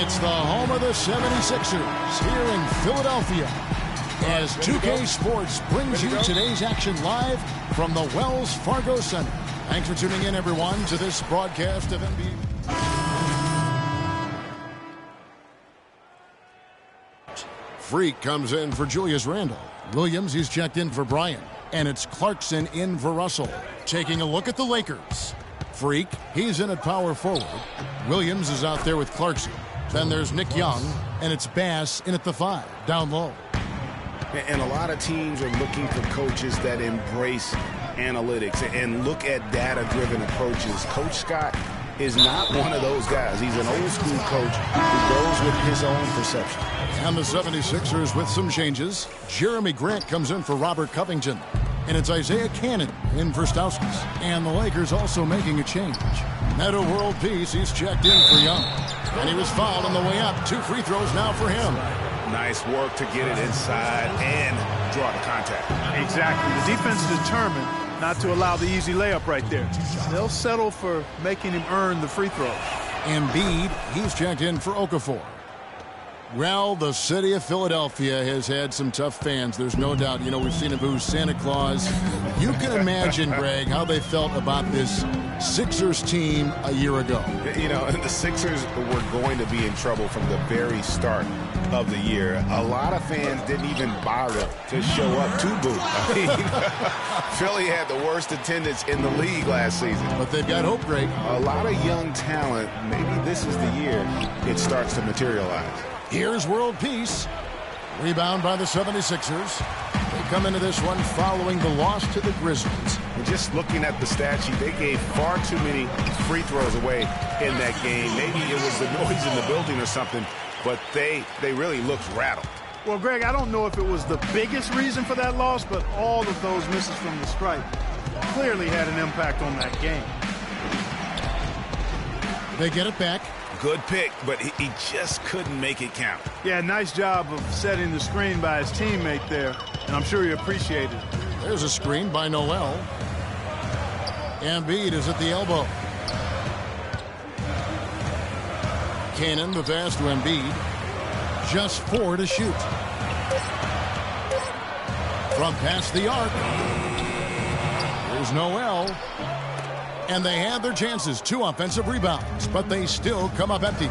It's the home of the 76ers here in Philadelphia, as 2K Sports brings you today's action live from the Wells Fargo Center. Thanks for tuning in, everyone, to this broadcast of NBA. Freak comes in for Julius Randle. Williams, he's checked in for Bryant. And it's Clarkson in for Russell. Taking a look at the Lakers. Freak, he's in at power forward. Williams is out there with Clarkson. Then there's Nick Young, and it's Bass in at the 5, down low. And a lot of teams are looking for coaches that embrace analytics and look at data-driven approaches. Coach Scott is not one of those guys. He's an old-school coach who goes with his own perception. And the 76ers with some changes. Jeremy Grant comes in for Robert Covington. And it's Isaiah Cannon in for Stauskas. And the Lakers also making a change. Meta World Peace, he's checked in for Young. And he was fouled on the way up. 2 free throws now for him. Nice work to get it inside and draw the contact. Exactly. The defense is determined not to allow the easy layup right there. They'll settle for making him earn the free throws. Embiid, he's checked in for Okafor. Well, the city of Philadelphia has had some tough fans. There's no doubt. You know, we've seen him boo Santa Claus. You can imagine, Greg, how they felt about this Sixers team a year ago. You know, the Sixers were going to be in trouble from the very start of the year. A lot of fans didn't even bother to show up to boo. I mean, Philly had the worst attendance in the league last season. But they've got hope, Greg. A lot of young talent. Maybe this is the year it starts to materialize. Here's World Peace. Rebound by the 76ers. They come into this one following the loss to the Grizzlies. And just looking at the stat sheet, they gave far too many free throws away in that game. Maybe it was the noise in the building or something, but they really looked rattled. Well, Greg, I don't know if it was the biggest reason for that loss, but all of those misses from the stripe clearly had an impact on that game. They get it back. Good pick, but he just couldn't make it count. Yeah, nice job of setting the screen by his teammate there, and I'm sure he appreciated it. There's a screen by Noel. Embiid is at the elbow. Cannon, the pass to Embiid. Just 4 to shoot. From past the arc. There's Noel. And they had their chances. 2 offensive rebounds, but they still come up empty.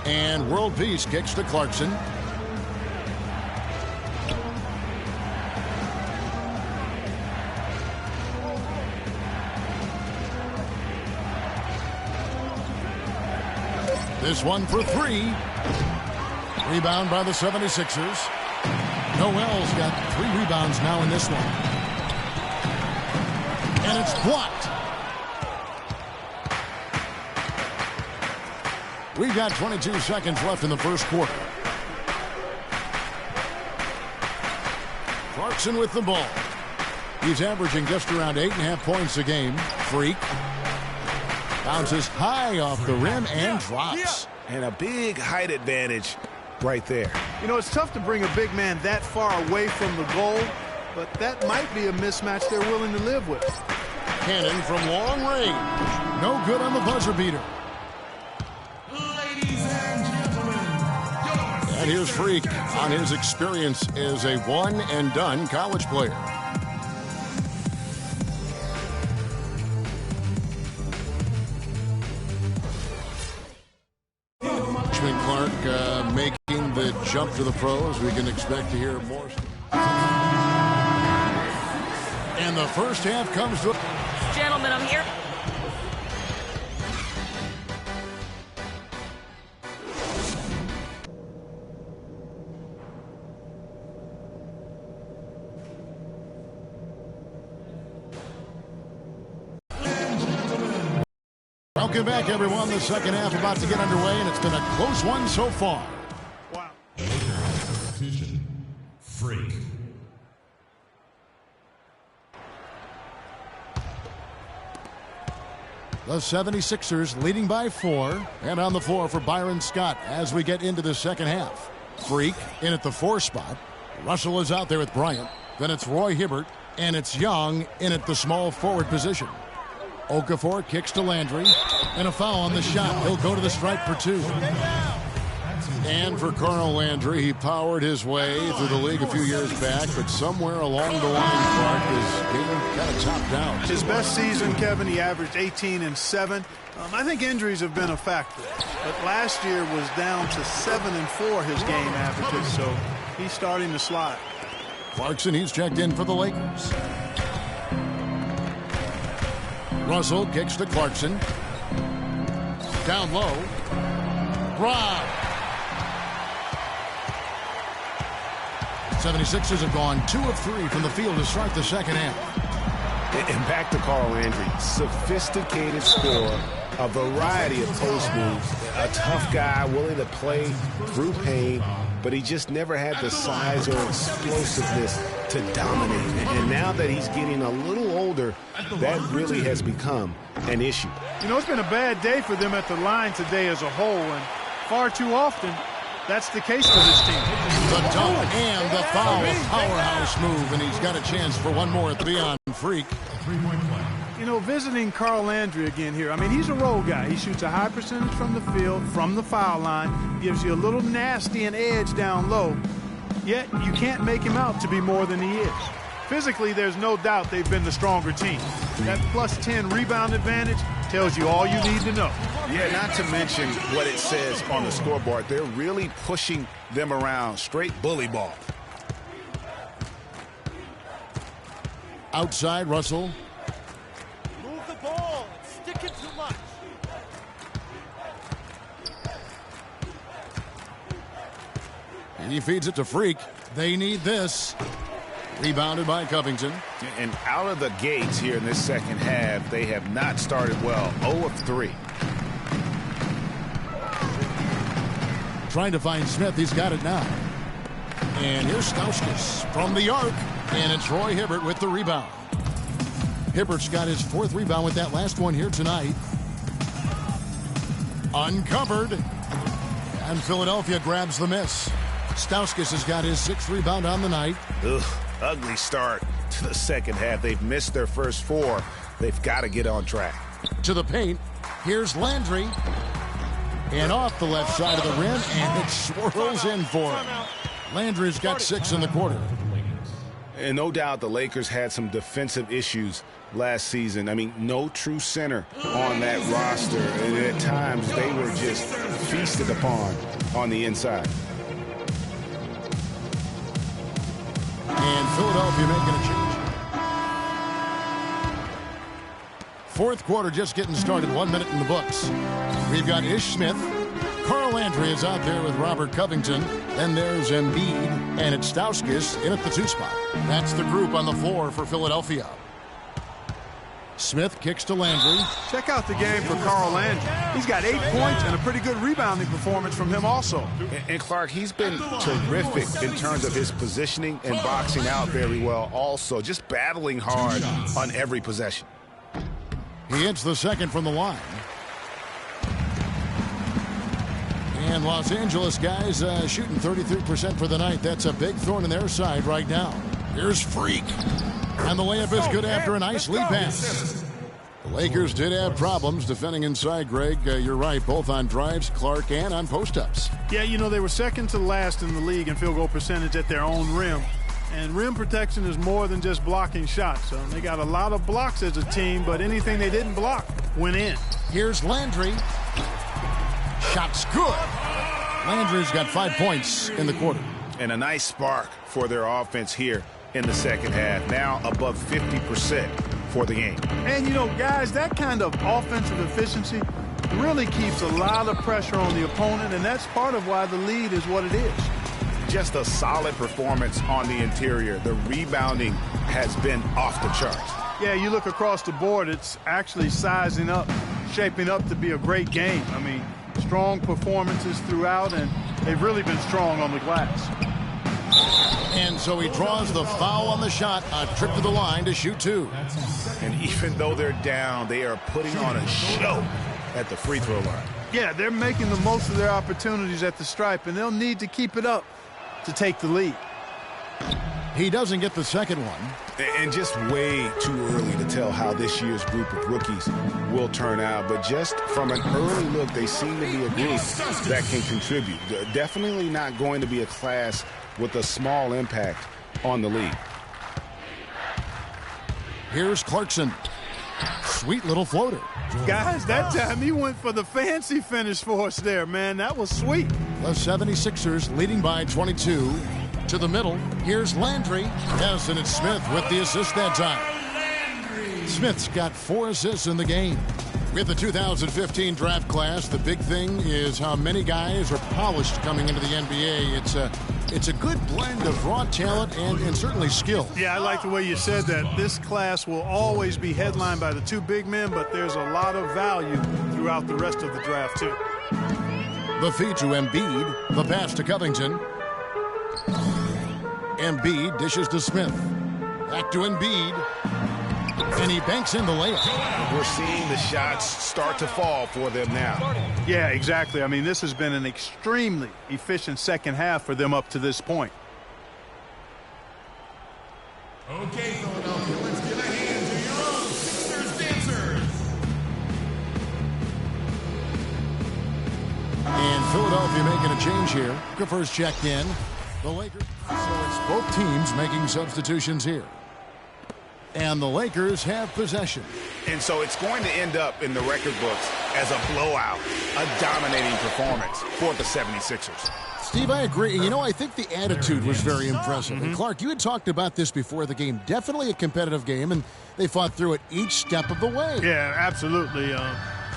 And World Peace kicks to Clarkson. This one for 3. Rebound by the 76ers. Noel's got 3 rebounds now in this one. And it's blocked. We've got 22 seconds left in the first quarter. Clarkson with the ball. He's averaging just around 8.5 points a game. Freak. Bounces high off the rim and drops. And a big height advantage right there. You know, it's tough to bring a big man that far away from the goal, but that might be a mismatch they're willing to live with. Cannon from long range. No good on the buzzer beater. Ladies and gentlemen, and here's Freak on his experience as a one-and-done college player. Clark making the jump to the pros. We can expect to hear more. And the first half comes to... Gentlemen, I'm here. Welcome back, everyone. The second half about to get underway, and it's been a close one so far. Wow. Freak. The 76ers leading by 4, and on the floor for Byron Scott as we get into the second half. Freak in at the 4 spot. Russell is out there with Bryant. Then it's Roy Hibbert, and it's Young in at the small forward position. Okafor kicks to Landry, and a foul on the shot. He'll go to the stripe for 2. And for Carl Landry, he powered his way through the league a few years back, but somewhere along the line, Clark, his game kind of topped out. His best season, Kevin, he averaged 18 and 7. I think injuries have been a factor, but last year was down to 7 and 4 his game averages, so he's starting to slide. Clarkson, he's checked in for the Lakers. Russell kicks to Clarkson. Down low. Brown. 76ers have gone 2 of 3 from the field to start the second half. And back to Carl Landry. Sophisticated scorer, a variety of post moves, a tough guy willing to play through pain, but he just never had the size or explosiveness to dominate. And now that he's getting a little older, that really has become an issue. You know, it's been a bad day for them at the line today as a whole, and far too often that's the case for this team. The dunk and the foul, powerhouse move, and he's got a chance for one more at the beyond freak. You know, visiting Carl Landry again here, I mean, he's a role guy. He shoots a high percentage from the field, from the foul line, gives you a little nasty and edge down low, yet you can't make him out to be more than he is. Physically, there's no doubt they've been the stronger team. That plus 10 rebound advantage tells you all you need to know. Yeah, not to mention what it says on the scoreboard. They're really pushing them around. Straight bully ball. Outside, Russell. Move the ball. Stick it too much. And he feeds it to Freak. They need this. Rebounded by Covington. And out of the gates here in this second half, they have not started well. 0 of 3. Trying to find Smith. He's got it now. And here's Stauskas from the arc. And it's Roy Hibbert with the rebound. Hibbert's got his 4th rebound with that last one here tonight. Uncovered. And Philadelphia grabs the miss. Stauskas has got his 6th rebound on the night. Ugh, ugly start to the second half. They've missed their first 4. They've got to get on track. To the paint. Here's Landry. And off the left side of the rim, and it swirls in for him. Landry's got 6 in the quarter. And no doubt the Lakers had some defensive issues last season. I mean, no true center on that roster. And at times, they were just feasted upon on the inside. And Philadelphia making a change. 4th quarter just getting started. 1 minute in the books. We've got Ish Smith. Carl Landry is out there with Robert Covington. Then there's Embiid. And it's Stauskas in at the 2 spot. That's the group on the floor for Philadelphia. Smith kicks to Landry. Check out the game for Carl Landry. He's got 8 points and a pretty good rebounding performance from him also. And Clark, he's been terrific in terms of his positioning and boxing out very well also. Just battling hard on every possession. He hits the second from the line. And Los Angeles guys shooting 33% for the night. That's a big thorn in their side right now. Here's Freak. And the layup is good after a nice lead pass. The Lakers did have problems defending inside, Greg. You're right, both on drives, Clark, and on post-ups. Yeah, you know, they were second to last in the league in field goal percentage at their own rim. And rim protection is more than just blocking shots. So they got a lot of blocks as a team, but anything they didn't block went in. Here's Landry. Shot's good. Landry's got 5 points in the quarter. And a nice spark for their offense here in the second half. Now above 50% for the game. And, you know, guys, that kind of offensive efficiency really keeps a lot of pressure on the opponent, and that's part of why the lead is what it is. Just a solid performance on the interior. The rebounding has been off the charts. Yeah, you look across the board, it's actually sizing up, shaping up to be a great game. I mean, strong performances throughout, and they've really been strong on the glass. And so he draws the foul on the shot, a trip to the line to shoot 2. And even though they're down, they are putting on a show at the free throw line. Yeah, they're making the most of their opportunities at the stripe, and they'll need to keep it up to take the lead. He doesn't get the second one. And just way too early to tell how this year's group of rookies will turn out, but just from an early look, they seem to be a group that can contribute. Definitely not going to be a class with a small impact on the league. Here's Clarkson. Sweet little floater. Guys, that time he went for the fancy finish for us there, man. That was sweet. The 76ers leading by 22. To the middle, here's Landry. Yes, and it's Smith with the assist that time. Smith's got 4 assists in the game. With the 2015 draft class, the big thing is how many guys are polished coming into the NBA. It's a good blend of raw talent and certainly skill. Yeah, I like the way you said that. This class will always be headlined by the 2 big men, but there's a lot of value throughout the rest of the draft, too. The feed to Embiid, the pass to Covington. Embiid dishes to Smith. Back to Embiid. And he banks in the layup. We're seeing the shots start to fall for them now. Yeah, exactly. I mean, this has been an extremely efficient second half for them up to this point. Okay, Philadelphia, let's give a hand to your own Sixers dancers. And Philadelphia making a change here. Griffer's checked in. The Lakers. So it's both teams making substitutions here. And the Lakers have possession. And so it's going to end up in the record books as a blowout, a dominating performance for the 76ers. Steve, I agree. You know, I think the attitude was very impressive. And Clark, you had talked about this before the game. Definitely a competitive game, and they fought through it each step of the way. Yeah, absolutely.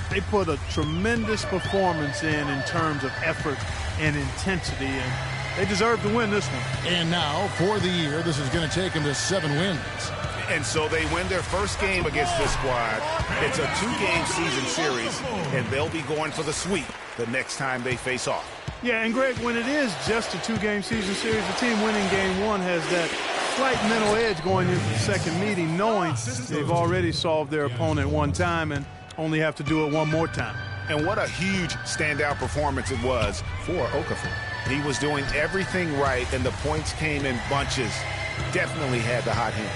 They put a tremendous performance in terms of effort and intensity, and they deserve to win this one. And now, for the year, this is going to take them to 7 wins. And so they win their first game against this squad. It's a 2-game season series, and they'll be going for the sweep the next time they face off. Yeah, and Greg, when it is just a 2-game season series, the team winning game 1 has that slight mental edge going into the second meeting, knowing they've already solved their opponent one time and only have to do it one more time. And what a huge standout performance it was for Okafor. He was doing everything right, and the points came in bunches. Definitely had the hot hand.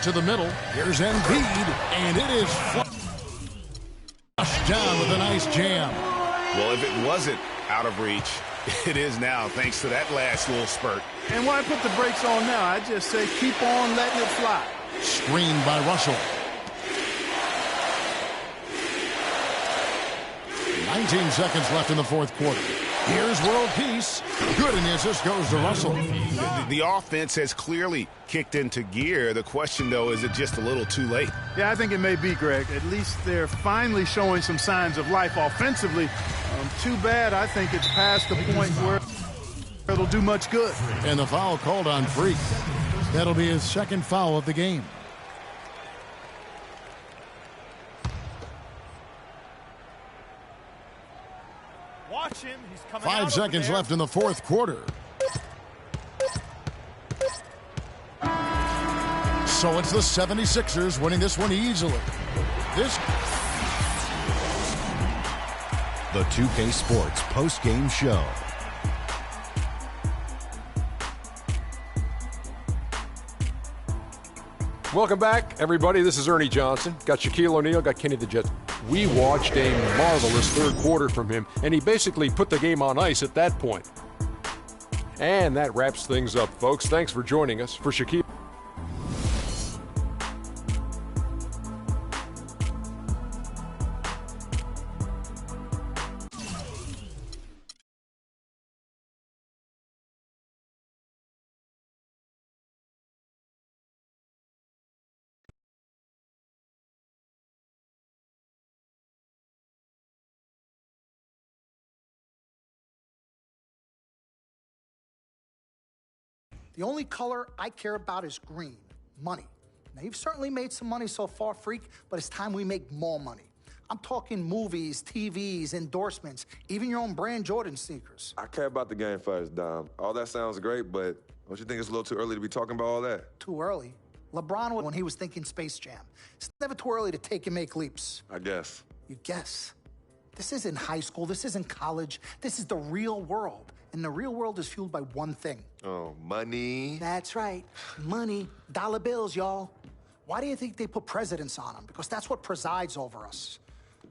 To the middle, here's Embiid, and it is flushed down with a nice jam. Well, if it wasn't out of reach, it is now, thanks to that last little spurt. And why put the brakes on now? I just say keep on letting it fly. Screened by Russell. 19 seconds left in the fourth quarter. Here's world peace. Good, and the assist goes to Russell. The offense has clearly kicked into gear. The question, though, is it just a little too late? Yeah, I think it may be, Greg. At least they're finally showing some signs of life offensively. Too bad. I think it's past the point where it'll do much good. And the foul called on Freak. That'll be his second foul of the game. Watch him. He's coming 5 seconds left in the fourth quarter. So it's the 76ers winning this one easily. The 2K Sports post-game show. Welcome back, everybody. This is Ernie Johnson. Got Shaquille O'Neal, got Kenny the Jet. We watched a marvelous third quarter from him, and he basically put the game on ice at that point. And that wraps things up, folks. Thanks for joining us. For Shaquille. The only color I care about is green, money. Now, you've certainly made some money so far, Freak, but it's time we make more money. I'm talking movies, TVs, endorsements, even your own brand Jordan sneakers. I care about the game first, Dom. All that sounds great, but don't you think it's a little too early to be talking about all that? Too early? LeBron, when he was thinking Space Jam. It's never too early to take and make leaps. I guess. You guess. This isn't high school. This isn't college. This is the real world. And the real world is fueled by one thing. Oh, money. That's right. Money. Dollar bills, y'all. Why do you think they put presidents on them? Because that's what presides over us.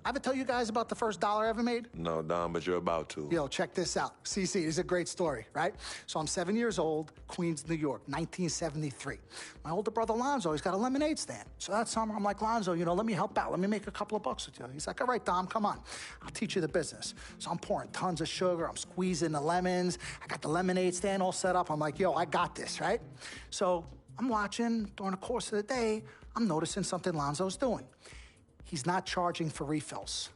I ever tell you guys about the first dollar I ever made? No, Dom, but you're about to. Yo, check this out. CC, this is a great story, right? So I'm 7 years old, Queens, New York, 1973. My older brother, Lonzo, he's got a lemonade stand. So that summer, I'm like, Lonzo, let me help out. Let me make a couple of bucks with you. He's like, all right, Dom, come on. I'll teach you the business. So I'm pouring tons of sugar. I'm squeezing the lemons. I got the lemonade stand all set up. I'm like, yo, I got this, right? So I'm watching during the course of the day. I'm noticing something Lonzo's doing. He's not charging for refills.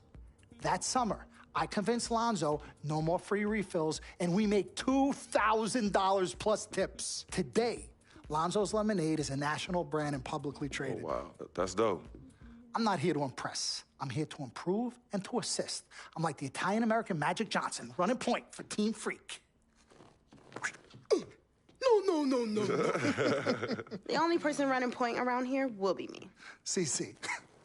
That summer, I convinced Lonzo no more free refills, and we make $2,000 plus tips. Today, Lonzo's Lemonade is a national brand and publicly traded. Oh, wow. That's dope. I'm not here to impress. I'm here to improve and to assist. I'm like the Italian-American Magic Johnson, running point for Team Freak. No. The only person running point around here will be me. CC,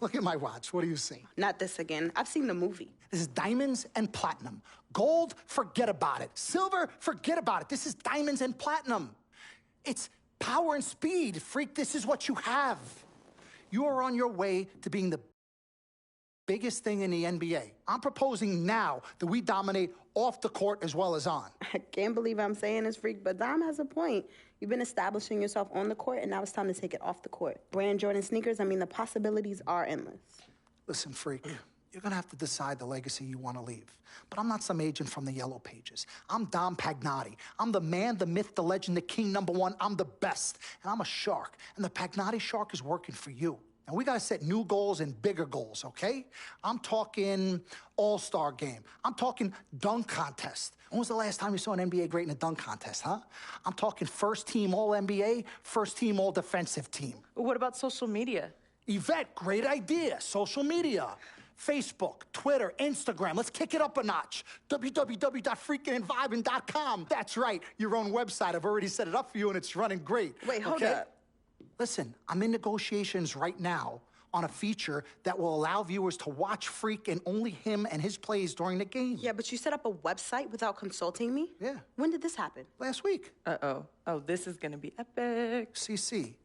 look at my watch. What do you see? Not this again. I've seen the movie. This is diamonds and platinum. Gold, forget about it. Silver, forget about it. This is diamonds and platinum. It's power and speed. Freak, this is what you have. You are on your way to being the biggest thing in the NBA. I'm proposing now that we dominate off the court as well as on. I can't believe I'm saying this, Freak, but Dom has a point. You've been establishing yourself on the court, and now it's time to take it off the court. Brand Jordan sneakers, the possibilities are endless. Listen, Freak, you're gonna have to decide the legacy you wanna leave. But I'm not some agent from the Yellow Pages. I'm Dom Pagnotti. I'm the man, the myth, the legend, the king, #1. I'm the best. And I'm a shark. And the Pagnotti shark is working for you. And we gotta set new goals and bigger goals, okay? I'm talking all-star game. I'm talking dunk contest. When was the last time you saw an NBA great in a dunk contest, huh? I'm talking first team All-NBA, first team All-Defensive team. What about social media? Yvette, great idea. Social media. Facebook, Twitter, Instagram. Let's kick it up a notch. www.freakingandvibing.com. That's right, your own website. I've already set it up for you, and it's running great. Wait, hold up. Listen, I'm in negotiations right now on a feature that will allow viewers to watch Freak and only him and his plays during the game. Yeah, but you set up a website without consulting me? Yeah. When did this happen? Last week. Uh-oh. Oh, this is gonna be epic. CC,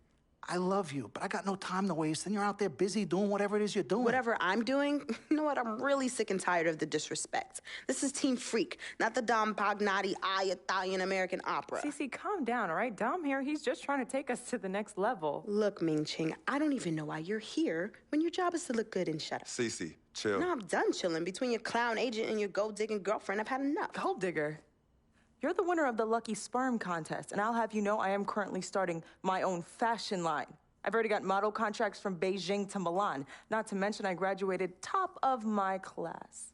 I love you, but I got no time to waste. And you're out there busy doing whatever it is you're doing. Whatever I'm doing, you know what? I'm really sick and tired of the disrespect. This is Team Freak, not the Dom Pagnotti Italian-American opera. Cece, calm down, all right? Dom here, he's just trying to take us to the next level. Look, Ming Ching, I don't even know why you're here when your job is to look good and shut up. Cece, chill. No, I'm done chilling. Between your clown agent and your gold-digging girlfriend, I've had enough. Gold digger. You're the winner of the Lucky Sperm contest, and I'll have you know I am currently starting my own fashion line. I've already got model contracts from Beijing to Milan, not to mention I graduated top of my class.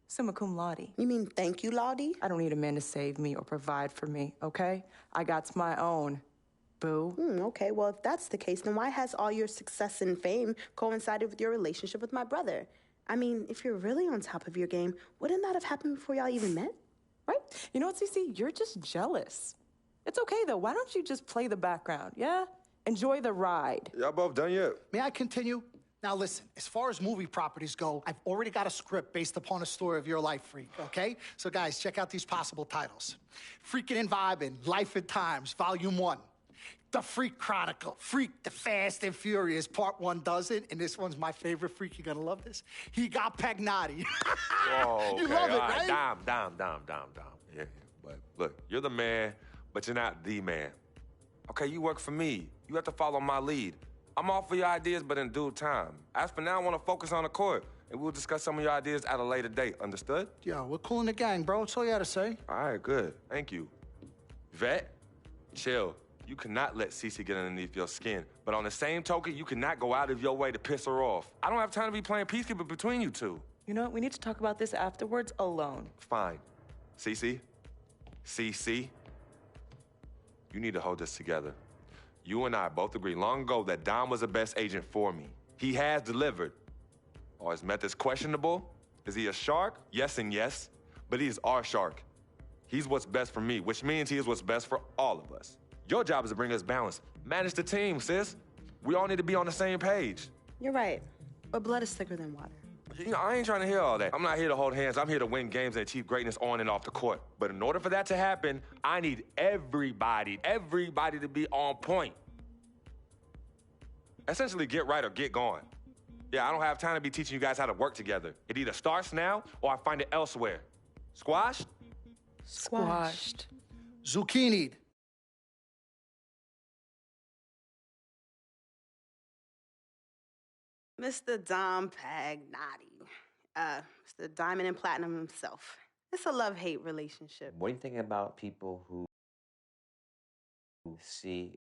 Summa cum laude. You mean thank you, Laudy? I don't need a man to save me or provide for me, okay? I got my own, boo. Okay, well, if that's the case, then why has all your success and fame coincided with your relationship with my brother? If you're really on top of your game, wouldn't that have happened before y'all even met? Right? You know what, Cece? You're just jealous. It's okay, though. Why don't you just play the background, yeah? Enjoy the ride. Y'all both done yet? May I continue? Now listen, as far as movie properties go, I've already got a script based upon a story of your life, Freak, okay? So guys, check out these possible titles. Freaking and Vibing, Life and Times, Volume 1. The Freak Chronicle, Freak the Fast and Furious, Part 1 does it, and this one's my favorite, Freak, you're gonna love this. He got Pagnotti. Oh, okay. You love it, right? Dom. Yeah, but look, you're the man, but you're not the man. Okay, you work for me. You have to follow my lead. I'm all for your ideas, but in due time. As for now, I want to focus on the court, and we'll discuss some of your ideas at a later date. Understood? Yo, we're cool in the gang, bro. That's all you had to say. All right, good. Thank you. Vet, chill. You cannot let Cece get underneath your skin. But on the same token, you cannot go out of your way to piss her off. I don't have time to be playing peacekeeper between you two. You know what? We need to talk about this afterwards alone. Fine. Cece, you need to hold this together. You and I both agreed long ago that Dom was the best agent for me. He has delivered. Are his methods questionable? Is he a shark? Yes and yes. But he is our shark. He's what's best for me, which means he is what's best for all of us. Your job is to bring us balance. Manage the team, sis. We all need to be on the same page. You're right. But blood is thicker than water. You know, I ain't trying to hear all that. I'm not here to hold hands. I'm here to win games and achieve greatness on and off the court. But in order for that to happen, I need everybody to be on point. Essentially, get right or get gone. Yeah, I don't have time to be teaching you guys how to work together. It either starts now or I find it elsewhere. Squashed? Squashed. Zucchini'd. Mr. Dom Pagnotti. Mr. Diamond and Platinum himself. It's a love-hate relationship. What do you think about people who see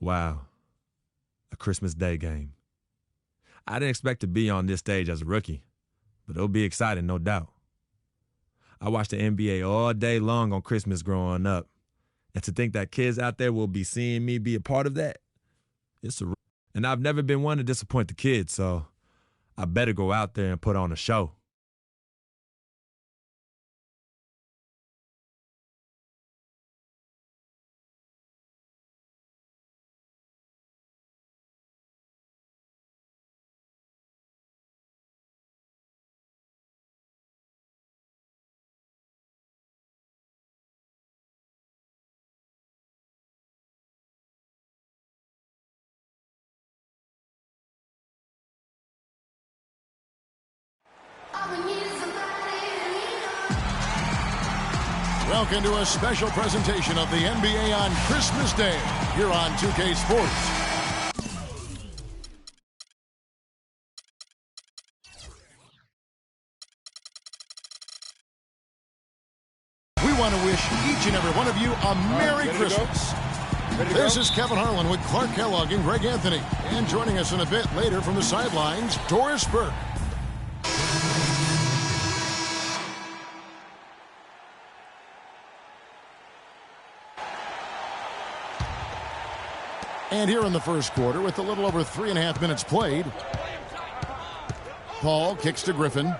Wow, a Christmas Day game. I didn't expect to be on this stage as a rookie, but it'll be exciting, no doubt. I watched the NBA all day long on Christmas growing up, and to think that kids out there will be seeing me be a part of that, and I've never been one to disappoint the kids, so I better go out there and put on a show. Welcome to a special presentation of the NBA on Christmas Day here on 2K Sports. We want to wish each and every one of you a Merry Christmas. This is Kevin Harlan with Clark Kellogg and Greg Anthony. And joining us in a bit later from the sidelines, Doris Burke. And here in the first quarter, with a little over 3.5 minutes played, Paul kicks to Griffin.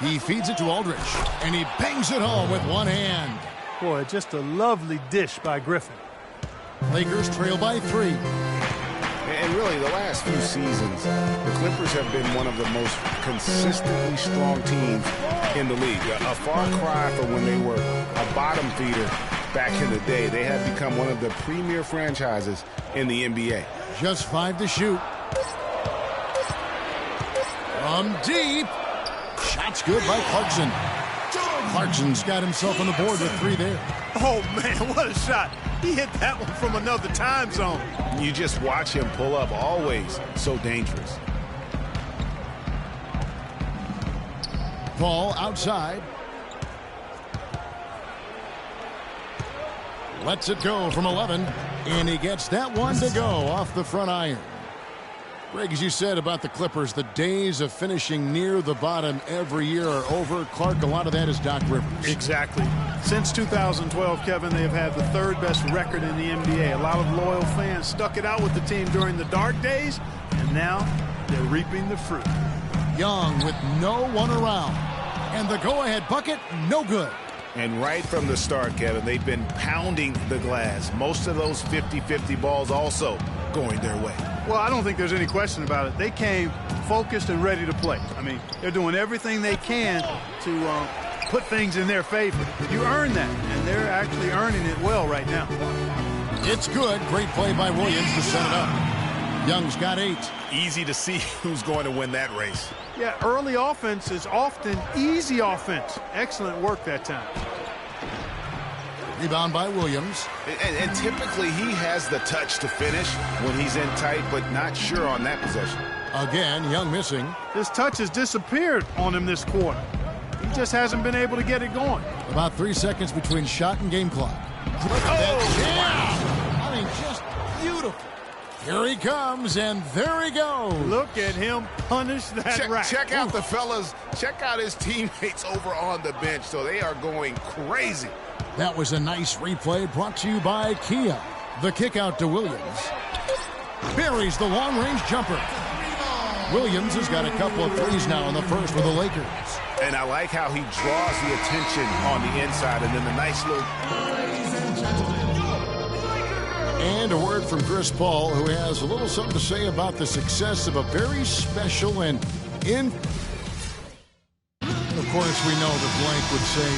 He feeds it to Aldridge, and he bangs it home with one hand. Boy, just a lovely dish by Griffin. Lakers trail by 3. And really, the last few seasons, the Clippers have been one of the most consistently strong teams in the league. A far cry from when they were a bottom feeder back in the day. They have become one of the premier franchises in the NBA. Just 5 to shoot. From deep. Shot's good by Clarkson. Clarkson's got himself on the board with 3 there. Oh, man, what a shot. He hit that one from another time zone. You just watch him pull up, always so dangerous. Ball outside. Lets it go from 11, and he gets that one to go off the front iron. Greg, as you said about the Clippers, the days of finishing near the bottom every year are over. Clark, a lot of that is Doc Rivers. Exactly. Since 2012, Kevin, they have had the 3rd best record in the NBA. A lot of loyal fans stuck it out with the team during the dark days, and now they're reaping the fruit. Young with no one around. And the go-ahead bucket, no good. And right from the start, Kevin, they've been pounding the glass. Most of those 50-50 balls also going their way. Well, I don't think there's any question about it. They came focused and ready to play. I mean, they're doing everything they can to put things in their favor. You earn that, and they're actually earning it well right now. It's good. Great play by Williams to set it up. Young's got 8. Easy to see who's going to win that race. Yeah, early offense is often easy offense. Excellent work that time. Rebound by Williams. And typically he has the touch to finish when he's in tight, but not sure on that possession. Again, Young missing. His touch has disappeared on him this quarter. He just hasn't been able to get it going. About 3 seconds between shot and game clock. Look at that jam! I mean, just beautiful. Here he comes, and there he goes. Look at him punish that rack. Check out the fellas. Check out his teammates over on the bench. So they are going crazy. That was a nice replay brought to you by Kia. The kick out to Williams. Buries the long-range jumper. Williams has got a couple of threes now in the first for the Lakers. And I like how he draws the attention on the inside, and then the nice little... And a word from Chris Paul, who has a little something to say about the success of a very special and of course, we know that Blank would say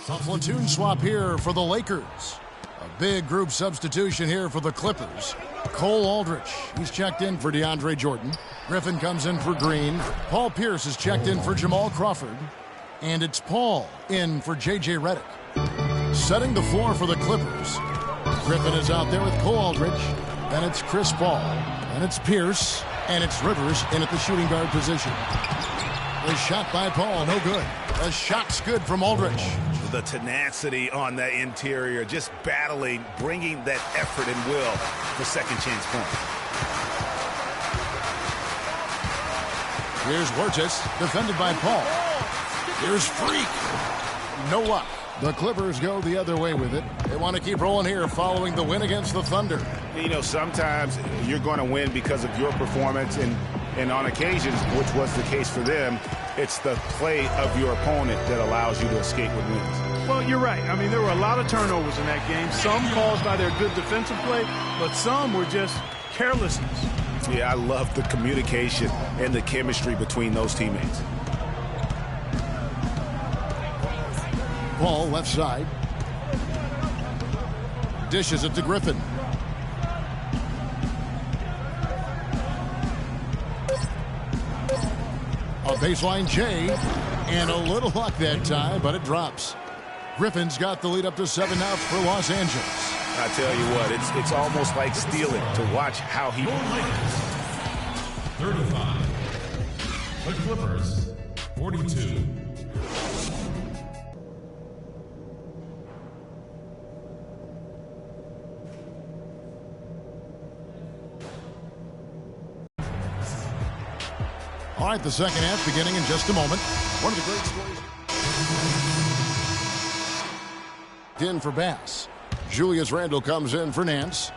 the platoon swap here for the Lakers. A big group substitution here for the Clippers. Cole Aldrich, he's checked in for DeAndre Jordan. Griffin comes in for Green. Paul Pierce is checked in for Jamal Crawford. And it's Paul in for J.J. Redick. Setting the floor for the Clippers. Griffin is out there with Cole Aldrich. Then it's Chris Paul. And it's Pierce. And it's Rivers in at the shooting guard position. The shot by Paul, no good. The shot's good from Aldrich. The tenacity on that interior, just battling, bringing that effort and will for second chance points. Here's Wirtz, defended by Paul. Here's Freak. No luck. The Clippers go the other way with it. They want to keep rolling here following the win against the Thunder. You know, sometimes you're going to win because of your performance, and on occasions, which was the case for them, it's the play of your opponent that allows you to escape with wins. Well, you're right. I mean, there were a lot of turnovers in that game. Some caused by their good defensive play, but some were just carelessness. Yeah, I love the communication and the chemistry between those teammates. Ball left side. Dishes it to Griffin. A baseline J, and a little luck that time, but it drops. Griffin's got the lead up to 7 now for Los Angeles. I tell you what, it's almost like stealing to watch how he... 35. The Clippers, 42. All right, the second half beginning in just a moment. One of the great stories. In for Bass. Julius Randle comes in for Nance.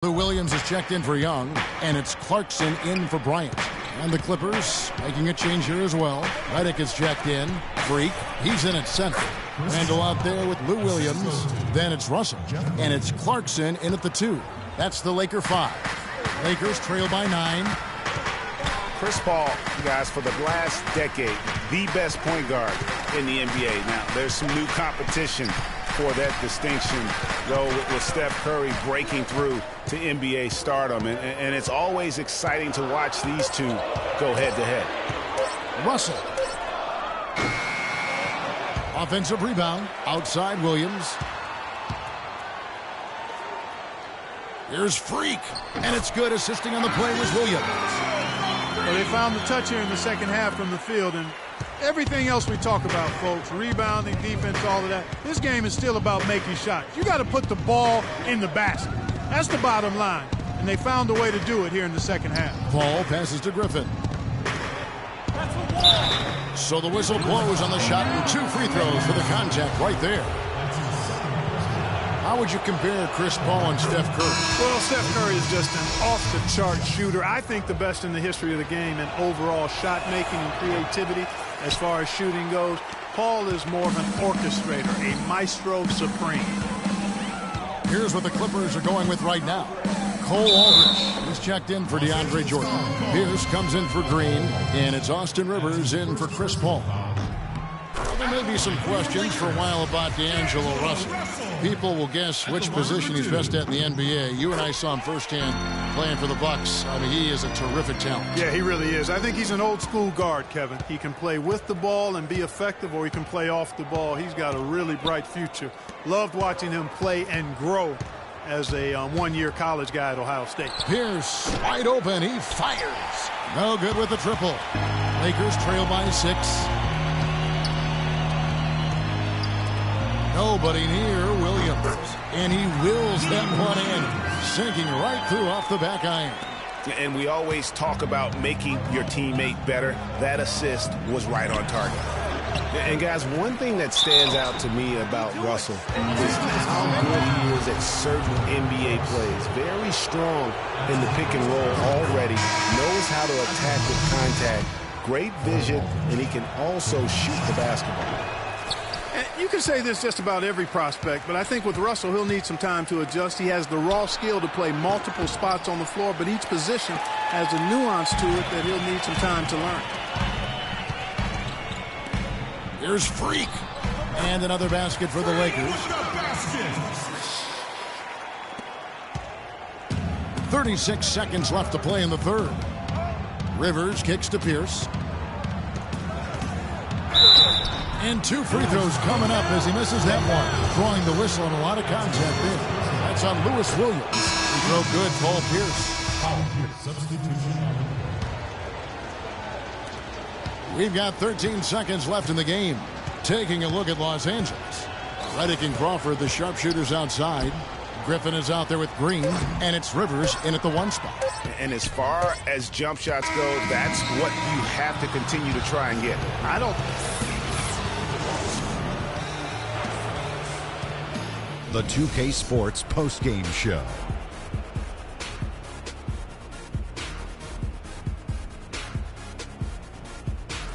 Lou Williams is checked in for Young, and it's Clarkson in for Bryant. And the Clippers making a change here as well. Redick is checked in. Freak, he's in at center. Randall out there with Lou Williams. Then it's Russell, and it's Clarkson in at the 2. That's the Laker 5. Lakers trail by 9. Chris Paul, guys, for the last decade, the best point guard in the NBA. Now, there's some new competition for that distinction, though, with Steph Curry breaking through to NBA stardom. And it's always exciting to watch these two go head-to-head. Russell. Offensive rebound. Outside Williams. Here's Freak. And it's good. Assisting on the play was Williams. Well, they found the touch here in the second half from the field, and everything else we talk about, folks, rebounding, defense, all of that, this game is still about making shots. You got to put the ball in the basket. That's the bottom line, and they found a way to do it here in the second half. Paul passes to Griffin. So the whistle blows on the shot, and 2 free throws for the contact right there. How would you compare Chris Paul and Steph Curry? Well, Steph Curry is just an off-the-chart shooter. I think the best in the history of the game in overall shot making and creativity as far as shooting goes. Paul is more of an orchestrator, a maestro supreme. Here's what the Clippers are going with right now. Cole Aldrich is checked in for DeAndre Jordan. Pierce comes in for Green, and it's Austin Rivers in for Chris Paul. There may be some questions for a while about D'Angelo Russell. People will guess which position he's best at in the NBA. You and I saw him firsthand playing for the Bucks. I mean, he is a terrific talent. Yeah, he really is. I think he's an old-school guard, Kevin. He can play with the ball and be effective, or he can play off the ball. He's got a really bright future. Loved watching him play and grow as a one-year college guy at Ohio State. Pierce, wide open. He fires. No good with the triple. Lakers trail by 6. Nobody near Williams. And he wills that one in, sinking right through off the back iron. And we always talk about making your teammate better. That assist was right on target. And, guys, one thing that stands out to me about Russell is how good he is at certain NBA plays. Very strong in the pick and roll already. Knows how to attack with contact. Great vision, and he can also shoot the basketball. And you can say this just about every prospect, but I think with Russell, he'll need some time to adjust. He has the raw skill to play multiple spots on the floor, but each position has a nuance to it that he'll need some time to learn. Here's Freak. And another basket for the Lakers. 36 seconds left to play in the third. Rivers kicks to Pierce. And 2 free throws coming up as he misses that one. Drawing the whistle and a lot of contact there. That's on Lewis Williams. He drove good, Paul Pierce. We've got 13 seconds left in the game. Taking a look at Los Angeles. Redick and Crawford, the sharpshooters outside. Griffin is out there with Green, and it's Rivers in at the 1 spot. And as far as jump shots go, that's what you have to continue to try and get. The 2K Sports postgame show.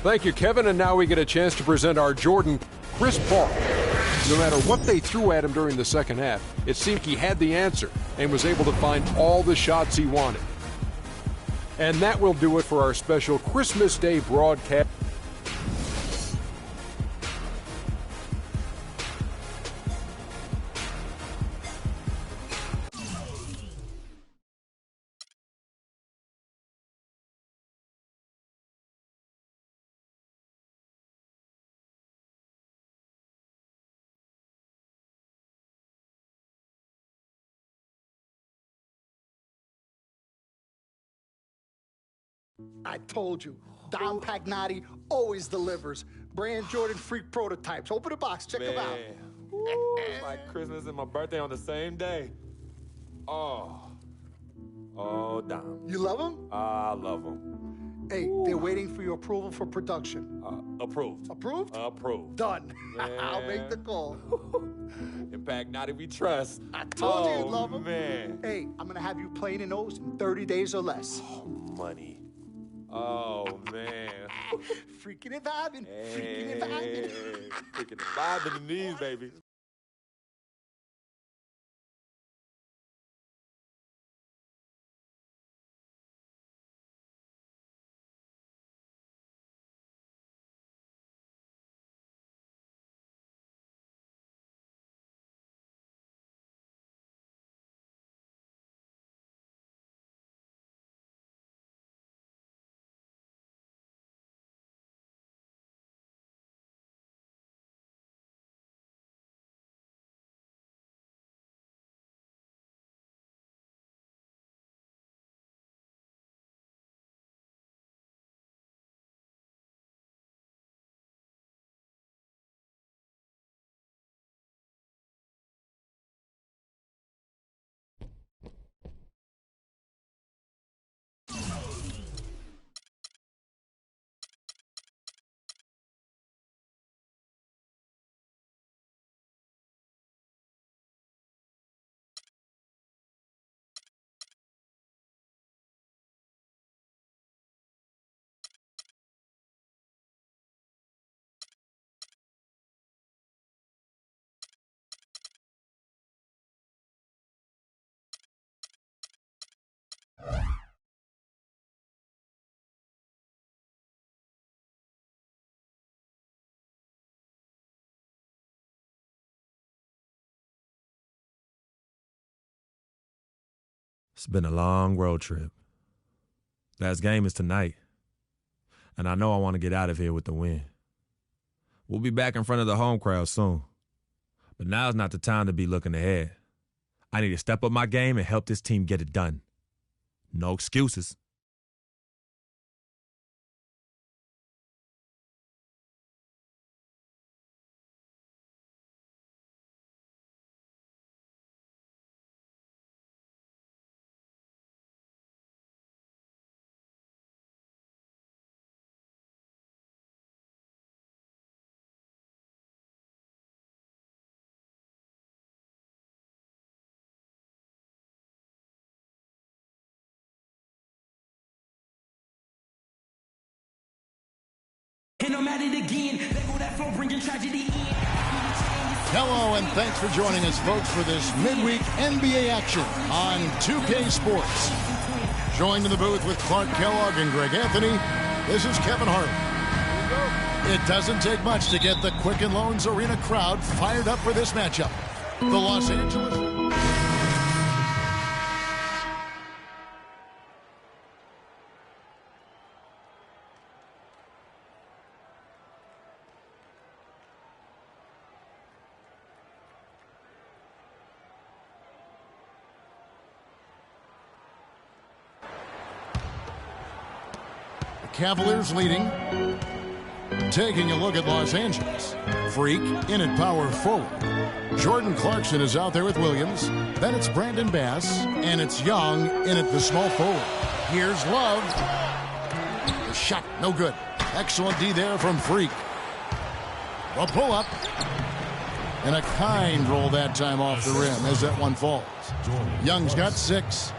Thank you, Kevin. And now we get a chance to present our Jordan, Chris Paul. No matter what they threw at him during the second half, it seemed he had the answer and was able to find all the shots he wanted. And that will do it for our special Christmas Day broadcast. I told you, Dom Pagnotti always delivers. Brand Jordan Freak prototypes. Open the box, check them out. It's like Christmas and my birthday on the same day. Oh, Dom. You love them? I love them. Hey, they're waiting for your approval for production. Approved. Approved? Approved. Done. I'll make the call. Impact Naughty we trust. I told you you'd love him. Man. Hey, I'm going to have you playing in those in 30 days or less. Money. Oh, man. Freaking and vibing. Freaking and vibing. Freaking and vibing in these, baby. It's been a long road trip. Last game is tonight, and I know I want to get out of here with the win. We'll be back in front of the home crowd soon, but now's not the time to be looking ahead. I need to step up my game and help this team get it done. No excuses. And I'm at it again. They go that flow, bringing tragedy in. Hello, and thanks for joining us, folks, for this midweek NBA action on 2K Sports. Joined in the booth with Clark Kellogg and Greg Anthony, this is Kevin Harlan. It doesn't take much to get the Quicken Loans Arena crowd fired up for this matchup. The Los Angeles... Cavaliers leading. Taking a look at Los Angeles. Freak in at power forward. Jordan Clarkson is out there with Williams. Then it's Brandon Bass. And it's Young in at the small forward. Here's Love. The shot, no good. Excellent D there from Freak. A pull-up. And a kind roll that time off the rim as that one falls. Young's got 6.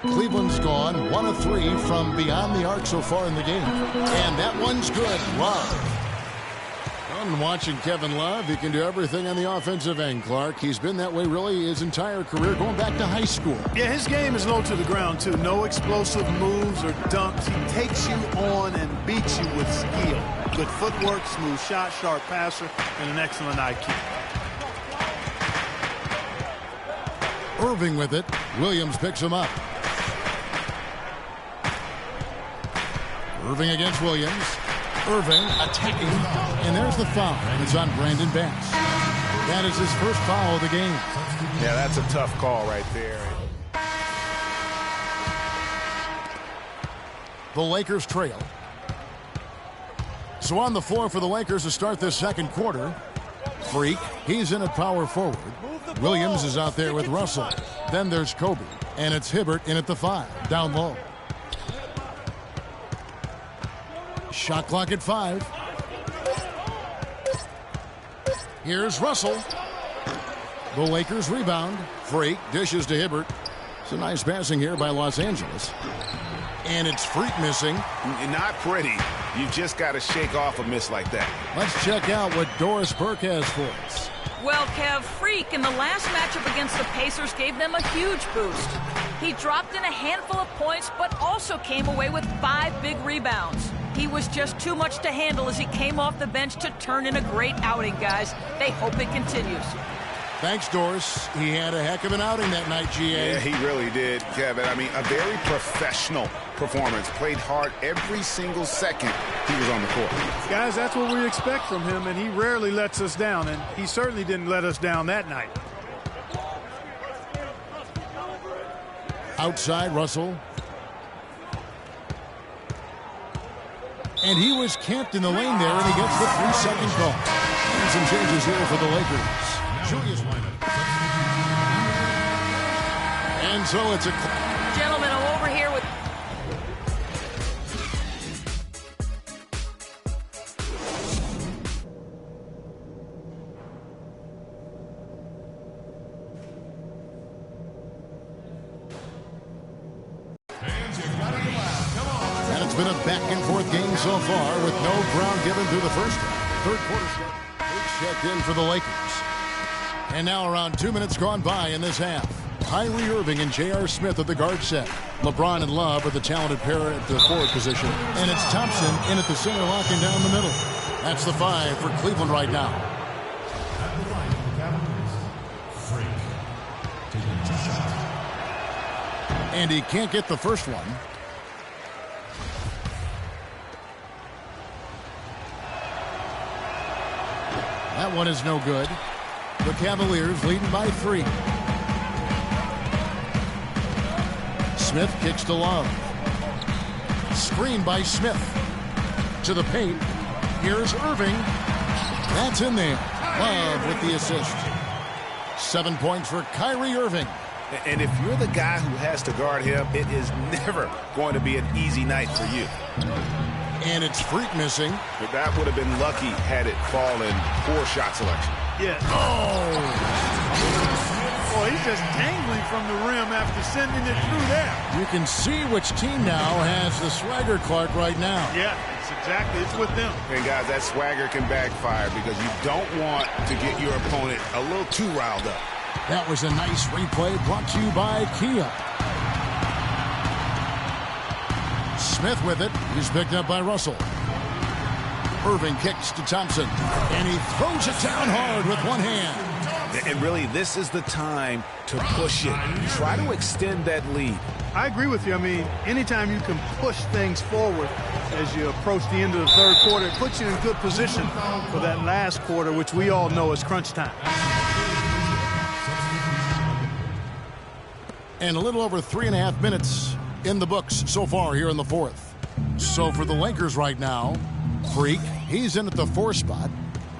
Cleveland's gone 1 of 3 from beyond the arc so far in the game. And that one's good. Love. Fun watching Kevin Love. He can do everything on the offensive end, Clark. He's been that way really his entire career, going back to high school. Yeah, his game is low to the ground, too. No explosive moves or dunks. He takes you on and beats you with skill. Good footwork, smooth shot, sharp passer, and an excellent IQ. Irving with it. Williams picks him up. Irving against Williams. Irving attacking. And there's the foul. It's on Brandon Bass. That is his first foul of the game. Yeah, that's a tough call right there. The Lakers trail. So on the floor for the Lakers to start this second quarter. Freak, he's in at power forward. Williams is out there with Russell. Then there's Kobe. And it's Hibbert in at the 5, down low. Shot clock at 5. Here's Russell. The Lakers rebound. Freak dishes to Hibbert. It's a nice passing here by Los Angeles. And it's Freak missing. Not pretty. You just got to shake off a miss like that. Let's check out what Doris Burke has for us. Well, Kev, Freak in the last matchup against the Pacers gave them a huge boost. He dropped in a handful of points, but also came away with 5 big rebounds. He was just too much to handle as he came off the bench to turn in a great outing, guys. They hope it continues. Thanks, Doris. He had a heck of an outing that night, GA. Yeah, he really did, Kevin. I mean, a very professional performance. Played hard every single second he was on the court. Guys, that's what we expect from him, and he rarely lets us down, and he certainly didn't let us down that night. Outside, Russell. And he was camped in the lane there, and he gets the 3-second call. And some changes here for the Lakers. Julius lineup. And so it's a... Gentlemen, I'm over here with... And it's been a back-and-forth game so far with no ground given through the first half. Third quarter start. Checked in for the Lakers. And now around 2 minutes gone by in this half. Kyrie Irving and J.R. Smith at the guard set. LeBron and Love are the talented pair at the forward position. And it's Thompson in at the center, locking down the middle. That's the 5 for Cleveland right now. And he can't get the first one. That one is no good. The Cavaliers leading by 3. Smith kicks to Love. Screen by Smith. To the paint. Here's Irving. That's in there. Love with the assist. 7 points for Kyrie Irving. And if you're the guy who has to guard him, it is never going to be an easy night for you. And it's Freak missing. But that would have been lucky had it fallen. Poor shot selection. Yeah. Oh! Boy, he's just dangling from the rim after sending it through there. You can see which team now has the swagger Clark right now. Yeah, it's with them. And guys, that swagger can backfire because you don't want to get your opponent a little too riled up. That was a nice replay brought to you by Kia. Smith with it. He's picked up by Russell. Irving kicks to Thompson. And he throws it down hard with one hand. And really, this is the time to push it. Try to extend that lead. I agree with you. I mean, anytime you can push things forward as you approach the end of the third quarter, it puts you in good position for that last quarter, which we all know is crunch time. And a little over 3.5 minutes in the books so far here in the fourth. So for the Lakers right now, Freak, he's in at the 4 spot.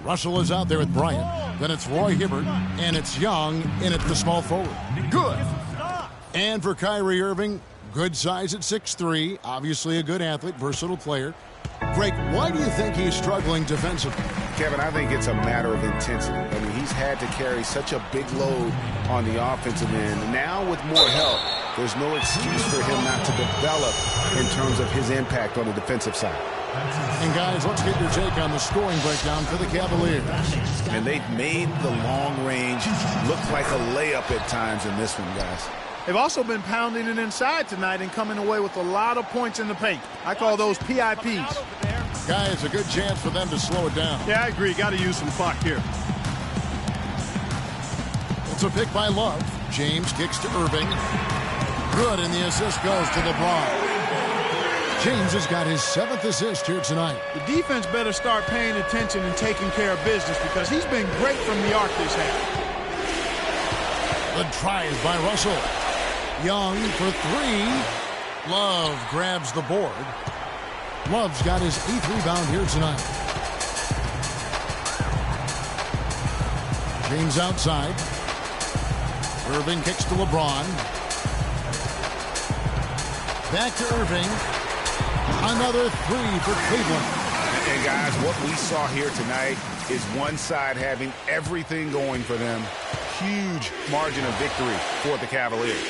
Russell is out there with Bryant. Then it's Roy Hibbert, and it's Young in at the small forward. Good. And for Kyrie Irving, good size at 6'3", obviously a good athlete, versatile player. Greg, why do you think he's struggling defensively? Kevin, I think it's a matter of intensity. I mean, he's had to carry such a big load on the offensive end. Now with more help, there's no excuse for him not to develop in terms of his impact on the defensive side. And guys, let's get your take on the scoring breakdown for the Cavaliers. And they've made the long range look like a layup at times in this one, guys. They've also been pounding it inside tonight and coming away with a lot of points in the paint. I call those PIPs. Guys, a good chance for them to slow it down. Yeah, I agree. Got to use some clock here. It's a pick by Love. James kicks to Irving. Good, and the assist goes to LeBron. James has got his 7th assist here tonight. The defense better start paying attention and taking care of business because he's been great from the arc this half. The drive by Russell. Young for 3. Love grabs the board. Love's got his 8th rebound here tonight. James outside. Irving kicks to LeBron. Back to Irving. Another three for Cleveland. And guys, what we saw here tonight is one side having everything going for them. Huge margin of victory for the Cavaliers.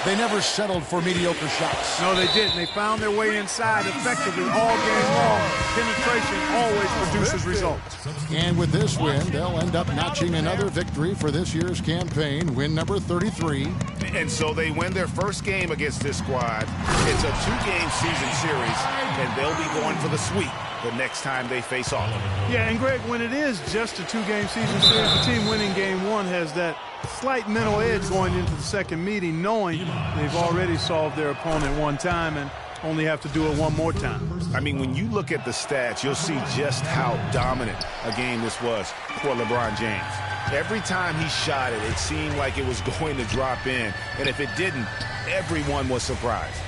They never settled for mediocre shots. No, they didn't. They found their way inside effectively all game long. Penetration always produces results. And with this win, they'll end up notching another victory for this year's campaign, win number 33. And so they win their first game against this squad. It's a 2-game season series, and they'll be going for the sweep the next time they face off. Yeah, and Greg, when it is just a 2-game season series, the team winning game one has that slight mental edge going into the second meeting, knowing they've already solved their opponent one time and only have to do it one more time. I mean, when you look at the stats, you'll see just how dominant a game this was for LeBron James. Every time he shot it, it seemed like it was going to drop in. And if it didn't, everyone was surprised.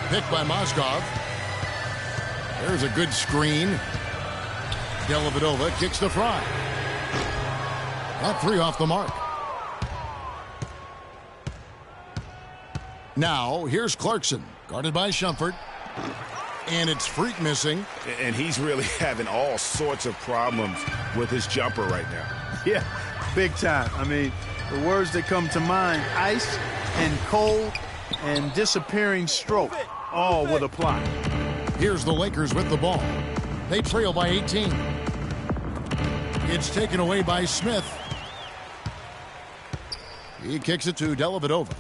Picked by Mozgov. There's a good screen. Dellavedova kicks the fry. That three off the mark. Now, here's Clarkson, guarded by Shumpert. And it's Freak missing. And he's really having all sorts of problems with his jumper right now. Yeah, big time. I mean, the words that come to mind, ice and cold and disappearing stroke, all would apply. Here's the Lakers with the ball. They trail by 18. It's taken away by Smith. He kicks it to Dellavedova.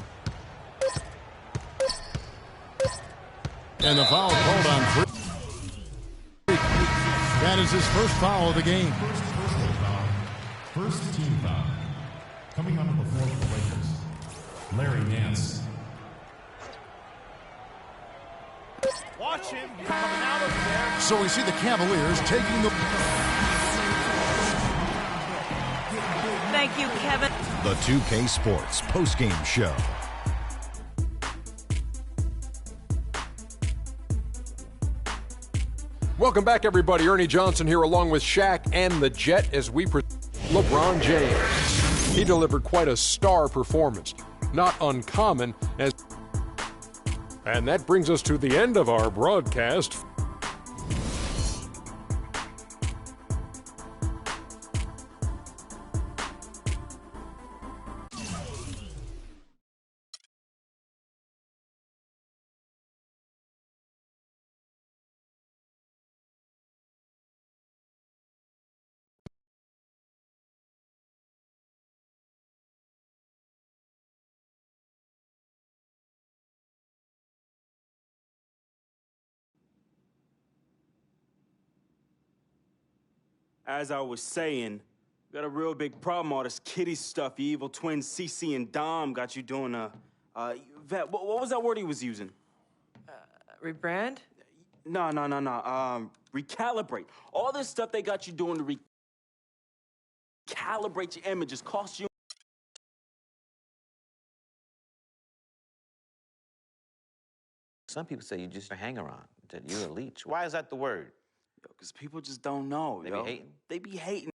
And the foul called on Freak. That is his first foul of the game. First team foul. Coming onto the floor for the Lakers, Larry Nance. Watch him coming out of there. So we see the Cavaliers taking the... Thank you, Kevin. The 2K Sports postgame show. Welcome back, everybody. Ernie Johnson here along with Shaq and the Jet as we present LeBron James. He delivered quite a star performance. Not uncommon as... And that brings us to the end of our broadcast. As I was saying, got a real big problem. All this kitty stuff. You evil twins, CC and Dom, got you doing Vet, what was that word he was using? Rebrand? No. Recalibrate. All this stuff they got you doing to recalibrate your images cost you. Some people say you're just a hanger-on, that you're a leech. Why is that the word? Because people just don't know. They be hating? They be hating.